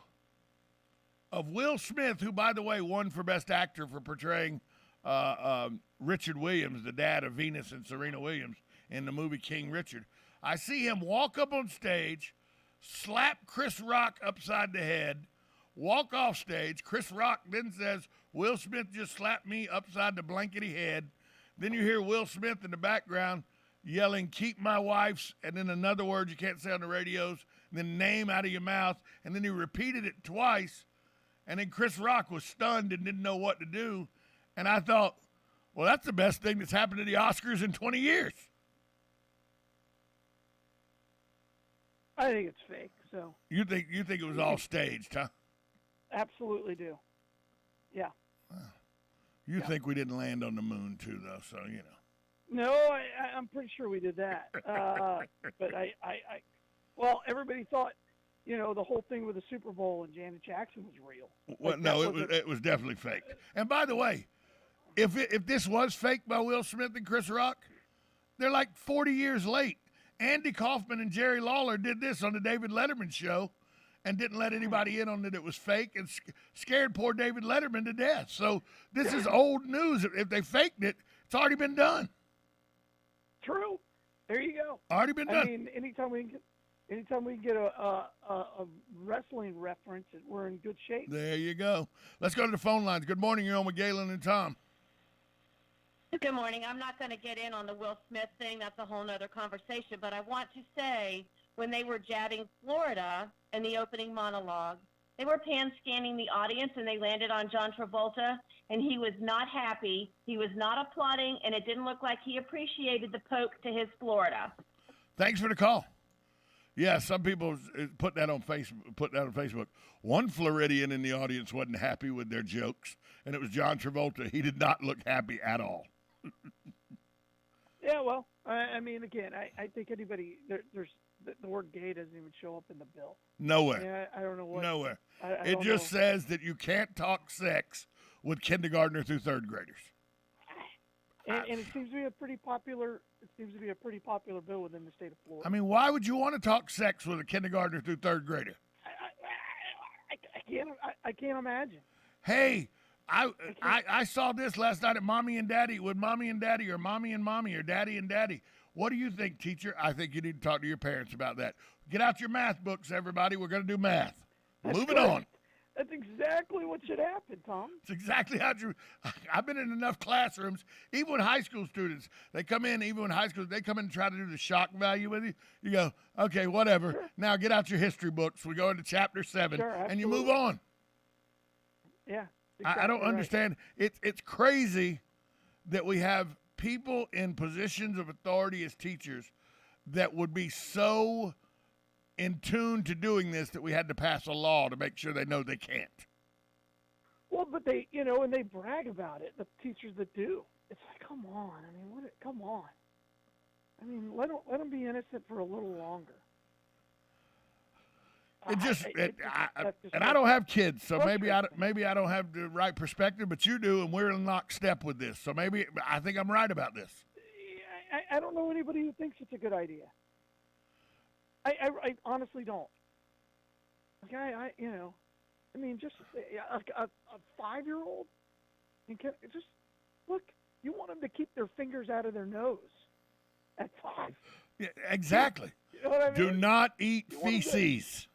of Will Smith, who, by the way, won for Best Actor for portraying Richard Williams, the dad of Venus and Serena Williams, in the movie King Richard. I see him walk up on stage, slap Chris Rock upside the head, walk off stage. Chris Rock then says, Will Smith just slapped me upside the blankety head. Then you hear Will Smith in the background yelling, keep my wife's, and then another word you can't say on the radios, and then name out of your mouth, and then he repeated it twice, and then Chris Rock was stunned and didn't know what to do, and I thought, well, that's the best thing that's happened to the Oscars in 20 years. I think it's fake. So you think it was all staged, huh? Absolutely do. Yeah. You think we didn't land on the moon too, though? So No, I'm pretty sure we did that. But well, everybody thought, the whole thing with the Super Bowl and Janet Jackson was real. Well, no, it was definitely fake. And by the way, if this was fake by Will Smith and Chris Rock, they're like 40 years late. Andy Kaufman and Jerry Lawler did this on the David Letterman show and didn't let anybody in on that it was fake and scared poor David Letterman to death. So this is old news. If they faked it, it's already been done. True. There you go. Already been done. I mean, anytime we can get a wrestling reference, we're in good shape. There you go. Let's go to the phone lines. Good morning. You're on with Galen and Tom. Good morning. I'm not going to get in on the Will Smith thing. That's a whole nother conversation. But I want to say, when they were jabbing Florida in the opening monologue, they were pan-scanning the audience, and they landed on John Travolta, and he was not happy. He was not applauding, and it didn't look like he appreciated the poke to his Florida. Thanks for the call. Yeah, some people put that on Facebook. One Floridian in the audience wasn't happy with their jokes, and it was John Travolta. He did not look happy at all. Yeah, well, I mean, again, I think anybody there's the word gay doesn't even show up in the bill. Nowhere. Yeah, I don't know what. Nowhere. It just says that you can't talk sex with kindergartner through third graders. And it seems to be a pretty popular. It seems to be a pretty popular bill within the state of Florida. I mean, why would you want to talk sex with a kindergartner through third grader? I can't imagine. Hey, I saw this last night at Mommy and Daddy with Mommy and Daddy or Mommy and Mommy or Daddy and Daddy. What do you think, teacher? I think you need to talk to your parents about that. Get out your math books, everybody. We're going to do math. Moving on. That's exactly what should happen, Tom. It's exactly how I've been in enough classrooms, even with high school students. They come in, even in high school, they come in and try to do the shock value with you. You go, okay, whatever. Sure. Now get out your history books. We go into chapter 7, and you move on. Yeah. Exactly I don't understand. It's crazy that we have people in positions of authority as teachers that would be so in tune to doing this that we had to pass a law to make sure they know they can't. Well, but they, and they brag about it, the teachers that do. It's like, come on. I mean, come on. I mean, let them be innocent for a little longer. It just, that's just and I don't have kids, so maybe I don't have the right perspective, but you do, and we're in lockstep with this. So maybe I think I'm right about this. I don't know anybody who thinks it's a good idea. I honestly don't. Okay, I mean, just a 5-year-old, and just look. You want them to keep their fingers out of their nose at 5. Yeah, exactly. You know what I mean? Do not eat feces.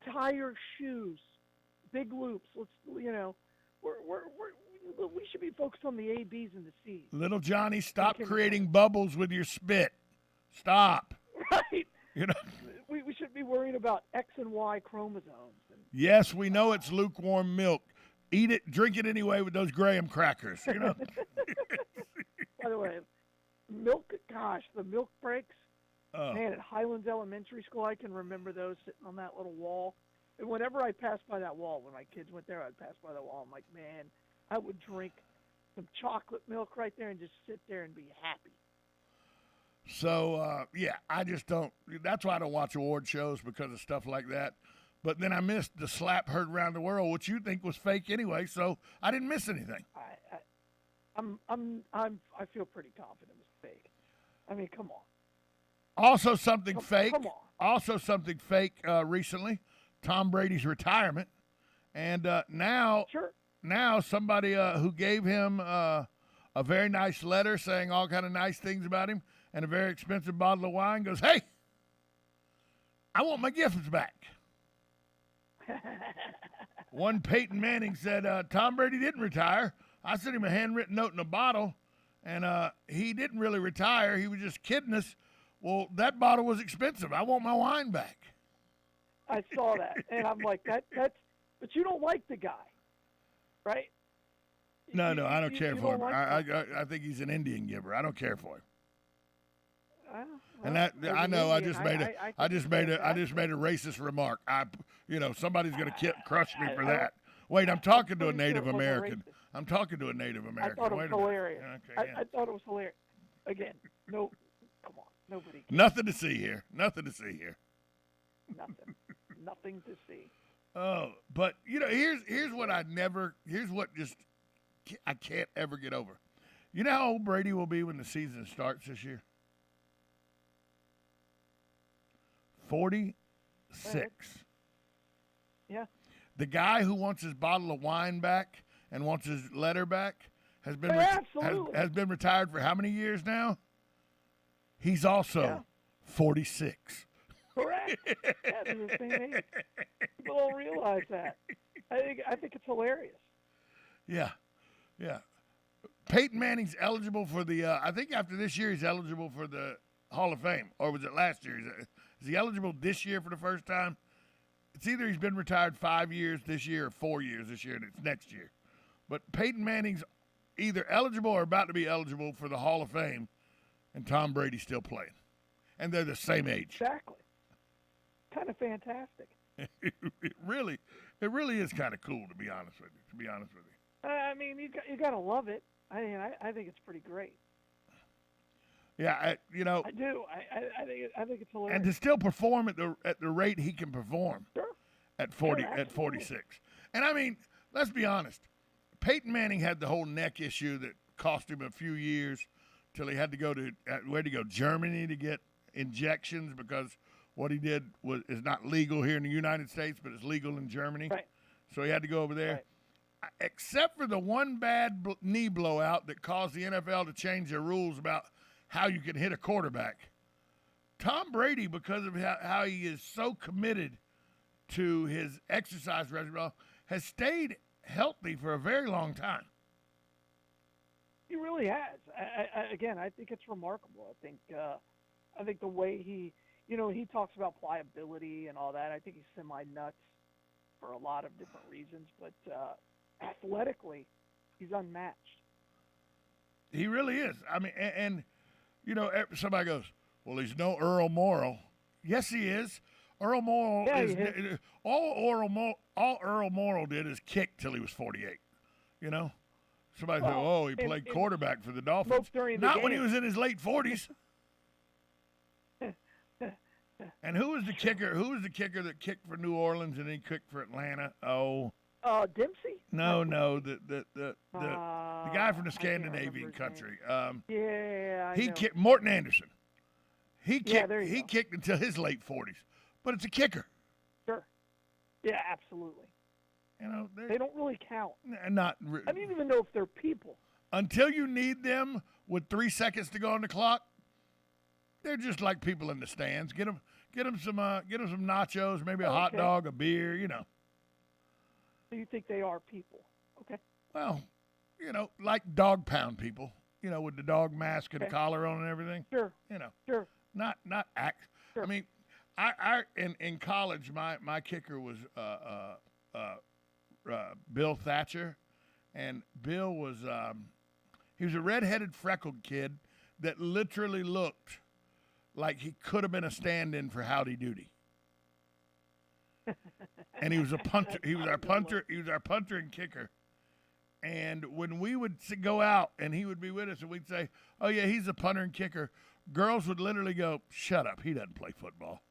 Tie your shoes, big loops. Let's, we should be focused on the A, B's, and the C's. Little Johnny, stop creating bubbles with your spit. Stop. Right. You know. We should be worrying about X and Y chromosomes. Yes, we know it's lukewarm milk. Eat it, drink it anyway with those graham crackers. You know. By the way, milk. Gosh, the milk breaks. Oh. Man, at Highlands Elementary School, I can remember those sitting on that little wall. And whenever I passed by that wall, when my kids went there, I'd pass by the wall. I'm like, man, I would drink some chocolate milk right there and just sit there and be happy. So, yeah, I just don't. That's why I don't watch award shows, because of stuff like that. But then I missed the slap heard around the world, which you think was fake anyway, so I didn't miss anything. I feel pretty confident it was fake. I mean, come on. Also something fake. Come on. Also something fake recently, Tom Brady's retirement. And now somebody who gave him a very nice letter saying all kind of nice things about him and a very expensive bottle of wine goes, hey, I want my gifts back. One Peyton Manning said, Tom Brady didn't retire. I sent him a handwritten note in a bottle, and he didn't really retire. He was just kidding us. Well, that bottle was expensive. I want my wine back. I saw that, and I'm like, that's. But you don't like the guy, right? No, I don't care for him. Like I think he's an Indian giver. I don't care for him. And that I know. I just made a racist remark. Somebody's going to crush me for that. Wait, I'm talking to a Native American. I'm talking to a Native American. I thought it was hilarious. Okay, I thought it was hilarious. Again, no, come on, nobody. Nothing to see here. Nothing to see here. Nothing to see. Oh, but here's what I can't ever get over. You know how old Brady will be when the season starts this year? 46. Yeah. The guy who wants his bottle of wine back and wants his letter back has been has been retired for how many years now? He's also 46. Correct. Yeah, they're the same age. People don't realize that. I think it's hilarious. Yeah. Peyton Manning's eligible for the. I think after this year he's eligible for the Hall of Fame, or was it last year? Is he eligible this year for the first time? It's either he's been retired 5 years this year or 4 years this year, and it's next year. But Peyton Manning's either eligible or about to be eligible for the Hall of Fame, and Tom Brady's still playing. And they're the same age. Exactly. Kind of fantastic. It really is kind of cool, to be honest with you. I mean, you got to love it. I think it's pretty great. Yeah, I do. I think it's hilarious. And to still perform at the rate he can perform. Sure. At 46. And I mean, let's be honest. Peyton Manning had the whole neck issue that cost him a few years till he had to go to Germany to get injections because what he did is not legal here in the United States, but it's legal in Germany. Right. So he had to go over there. Right. Except for the one bad knee blowout that caused the NFL to change their rules about how you can hit a quarterback. Tom Brady, because of how he is so committed to his exercise regimen, has stayed healthy for a very long time. He really has. I think it's remarkable. I think the way he talks about pliability and all that. I think he's semi-nuts for a lot of different reasons, but athletically, he's unmatched. He really is. I mean, and somebody goes, well, he's no Earl Morrall. Yes, he is. Earl Morrall all Earl Morrall did is kick till he was 48. Somebody said, he played quarterback for the Dolphins. Not when he was in his late 40s. And who was the kicker? Who was the kicker that kicked for New Orleans and he kicked for Atlanta? Oh, Dempsey? no, the guy from the Scandinavian country. I he know. kicked Morton Anderson. He Yeah, kicked. there you He go. kicked until his late 40s, but it's a kicker. Sure. Yeah, absolutely. You know, They don't really count. not I don't even know if they're people. until you need them with 3 seconds to go on the clock. They're just like people in the stands. Get them some nachos, maybe a hot Okay. dog, a beer. You know. So you think they are people? Okay. Well, you know, like dog pound people. You know, with the dog mask and the Okay. collar on and everything. Sure. You know. Sure. Not act. Sure. I mean, I in college my kicker was Bill Thatcher, and Bill was he was a redheaded freckled kid that literally looked like he could have been a stand-in for Howdy Doody. And he was a punter. He was our punter. He was our punter and kicker. And when we would go out and he would be with us and we'd say, "Oh yeah, he's a punter and kicker," girls would literally go, "Shut up, he doesn't play football."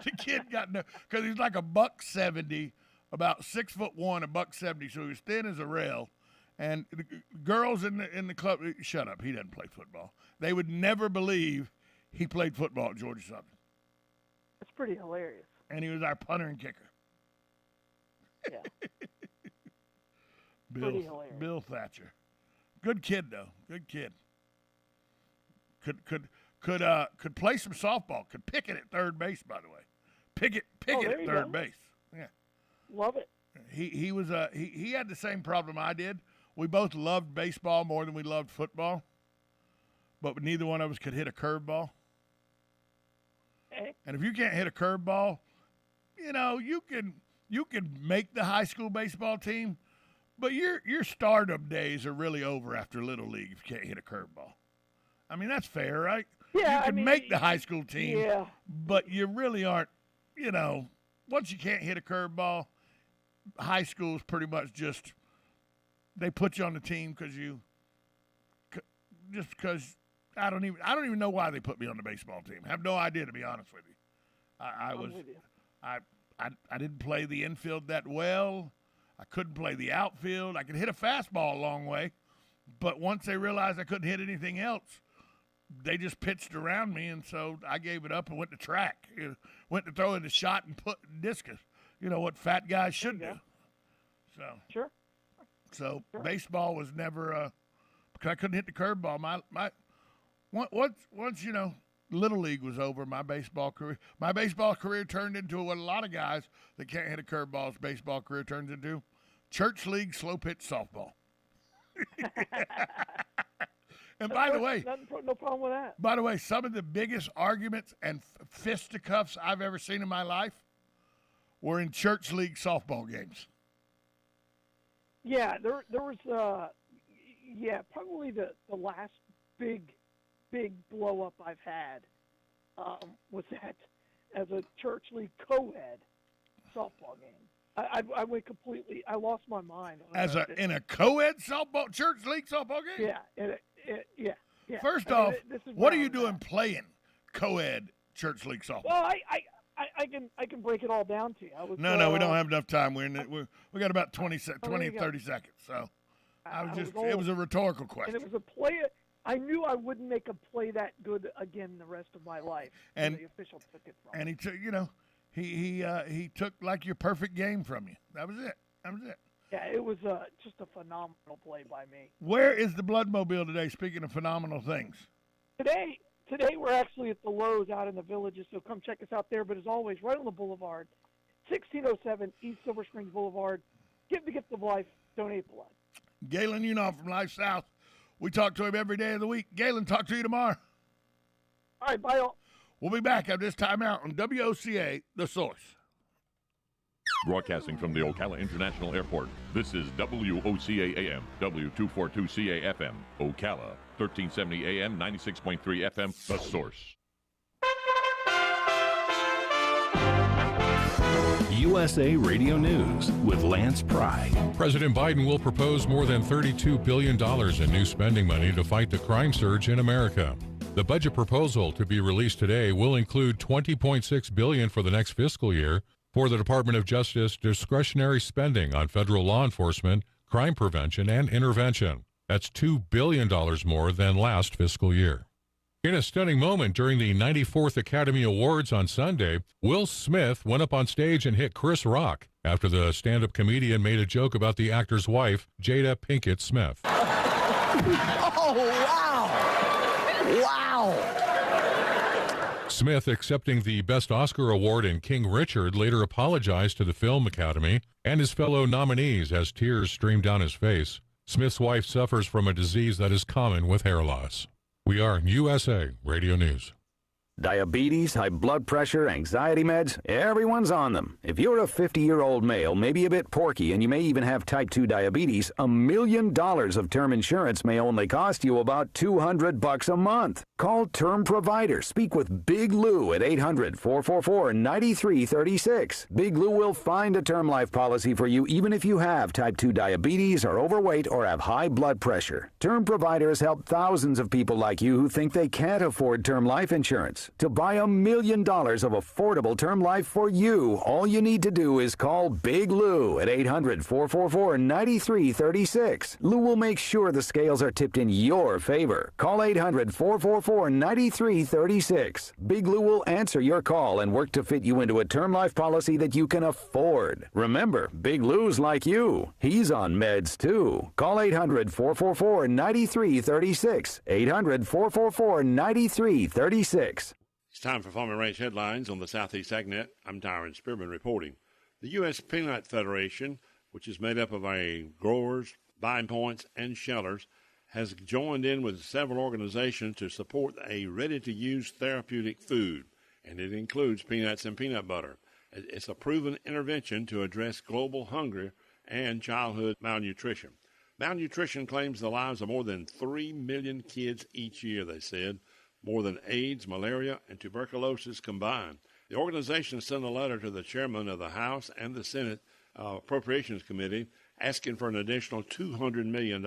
The kid got no, because he's like $170, about 6'1", $170, so he was thin as a rail. And the girls in the club, "Shut up, he doesn't play football." They would never believe he played football at Georgia Southern. That's pretty hilarious. And he was our punter and kicker. Yeah. Pretty hilarious. Bill Thatcher, good kid though, good kid. Could play some softball. Could pick it at third base, by the way. Pick it there at you third go. base. Yeah. Love it. He was he had the same problem I did. We both loved baseball more than we loved football, but neither one of us could hit a curveball. Okay. And if you can't hit a curveball, you know, you can make the high school baseball team, but your stardom days are really over after Little League if you can't hit a curveball. I mean, that's fair, right? Yeah, you can make the high school team, yeah. but you really aren't, you know, once you can't hit a curveball, high school is pretty much just, they put you on the team because I don't even know why they put me on the baseball team. I have no idea, to be honest with you. I'm with you. I didn't play the infield that well. I couldn't play the outfield. I could hit a fastball a long way, but once they realized I couldn't hit anything else, they just pitched around me, and so I gave it up and went to track. Went to throw in the shot and put discus. You know what fat guys should do. Sure. So baseball was never because I couldn't hit the curveball. Once you know, Little League was over, my baseball career turned into what a lot of guys that can't hit a curveball's baseball career turns into: church league slow pitch softball. And by the way, no problem with that. By the way, some of the biggest arguments and fisticuffs I've ever seen in my life were in church league softball games. Yeah, there was probably the last big blow up I've had was that as a church league co-ed softball game. I went completely. I lost my mind. In a co-ed softball church league softball game. Yeah. First I mean, off, this is what where are you I'm doing at. playing co-ed church league softball? Well, I can break it all down to you. No, we don't have enough time. We got about 20, there 30 you seconds. So it old. was a rhetorical question. And it was a play. I knew I wouldn't make a play that good again the rest of my life. And the official took it from and me. he took, you know, he took like your perfect game from you. That was it. Yeah, it was just a phenomenal play by me. Where is the Bloodmobile today? Speaking of phenomenal things. Today we're actually at the Lowe's out in the Villages, so come check us out there. But as always, right on the boulevard, 1607 East Silver Springs Boulevard. Give the gift of life, donate blood. Galen Unoff from Life South. We talk to him every day of the week. Galen, talk to you tomorrow. All right, bye all. We'll be back after this timeout on WOCA, The Source. Broadcasting from the Ocala International Airport, this is WOCA AM, W242CA FM, Ocala, 1370 AM, 96.3 FM, The Source. USA Radio News with Lance Pry. President Biden will propose more than $32 billion in new spending money to fight the crime surge in America. The budget proposal to be released today will include $20.6 billion for the next fiscal year for the Department of Justice discretionary spending on federal law enforcement, crime prevention, and intervention. That's $2 billion more than last fiscal year. In a stunning moment during the 94th Academy Awards on Sunday, Will Smith went up on stage and hit Chris Rock after the stand-up comedian made a joke about the actor's wife, Jada Pinkett Smith. Oh, wow! Wow! Smith, accepting the Best Oscar Award in King Richard, later apologized to the Film Academy and his fellow nominees as tears streamed down his face. Smith's wife suffers from a disease that is common with hair loss. We are USA Radio News. Diabetes, high blood pressure, anxiety meds, everyone's on them. If you're a 50-year-old male, maybe a bit porky, and you may even have type 2 diabetes, $1 million of term insurance may only cost you about $200 a month. Call Term Provider. Speak with Big Lou at 800-444-9336. Big Lou will find a term life policy for you even if you have type 2 diabetes, are overweight, or have high blood pressure. Term Provider has helped thousands of people like you who think they can't afford term life insurance. To buy $1 million of affordable term life for you, all you need to do is call Big Lou at 800-444-9336. Lou will make sure the scales are tipped in your favor. Call 800-444-9336. Big Lou will answer your call and work to fit you into a term life policy that you can afford. Remember, Big Lou's like you. He's on meds too. Call 800-444-9336. 800-444-9336. It's time for Farm and Ranch headlines on the Southeast AgNet. I'm Tyron Spearman reporting. The U.S. Peanut Federation, which is made up of growers, buying points, and shellers, has joined in with several organizations to support a ready-to-use therapeutic food, and it includes peanuts and peanut butter. It's a proven intervention to address global hunger and childhood malnutrition. Malnutrition claims the lives of more than 3 million kids each year, they said, more than AIDS, malaria, and tuberculosis combined. The organization sent a letter to the chairman of the House and the Senate Appropriations Committee asking for an additional $200 million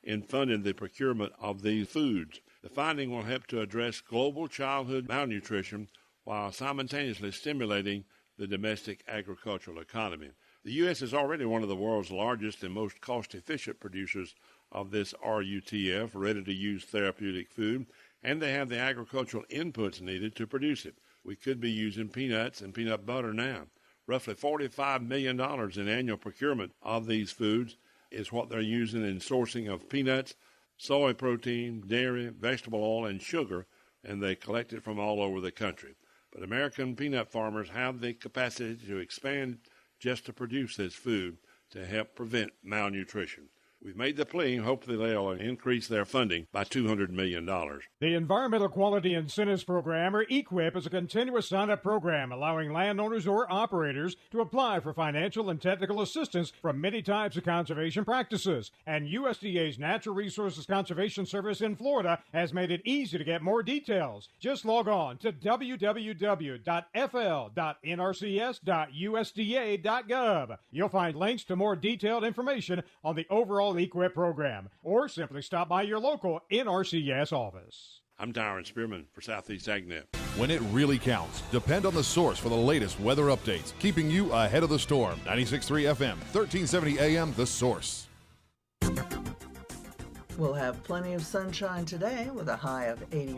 in funding the procurement of these foods. The funding will help to address global childhood malnutrition while simultaneously stimulating the domestic agricultural economy. The U.S. is already one of the world's largest and most cost-efficient producers of this RUTF, ready-to-use therapeutic food, and they have the agricultural inputs needed to produce it. We could be using peanuts and peanut butter now. Roughly $45 million in annual procurement of these foods is what they're using in sourcing of peanuts, soy protein, dairy, vegetable oil, and sugar, and they collect it from all over the country. But American peanut farmers have the capacity to expand just to produce this food to help prevent malnutrition. We've made the plea. Hopefully they'll increase their funding by $200 million. The Environmental Quality Incentives Program, or EQIP, is a continuous sign-up program allowing landowners or operators to apply for financial and technical assistance from many types of conservation practices. And USDA's Natural Resources Conservation Service in Florida has made it easy to get more details. Just log on to www.fl.nrcs.usda.gov. You'll find links to more detailed information on the overall EQIP program, or simply stop by your local NRCS office. I'm Tyron Spearman for Southeast AgNet. When it really counts, depend on the source for the latest weather updates, keeping you ahead of the storm. 96.3 FM, 1370 AM, The Source. We'll have plenty of sunshine today with a high of 80.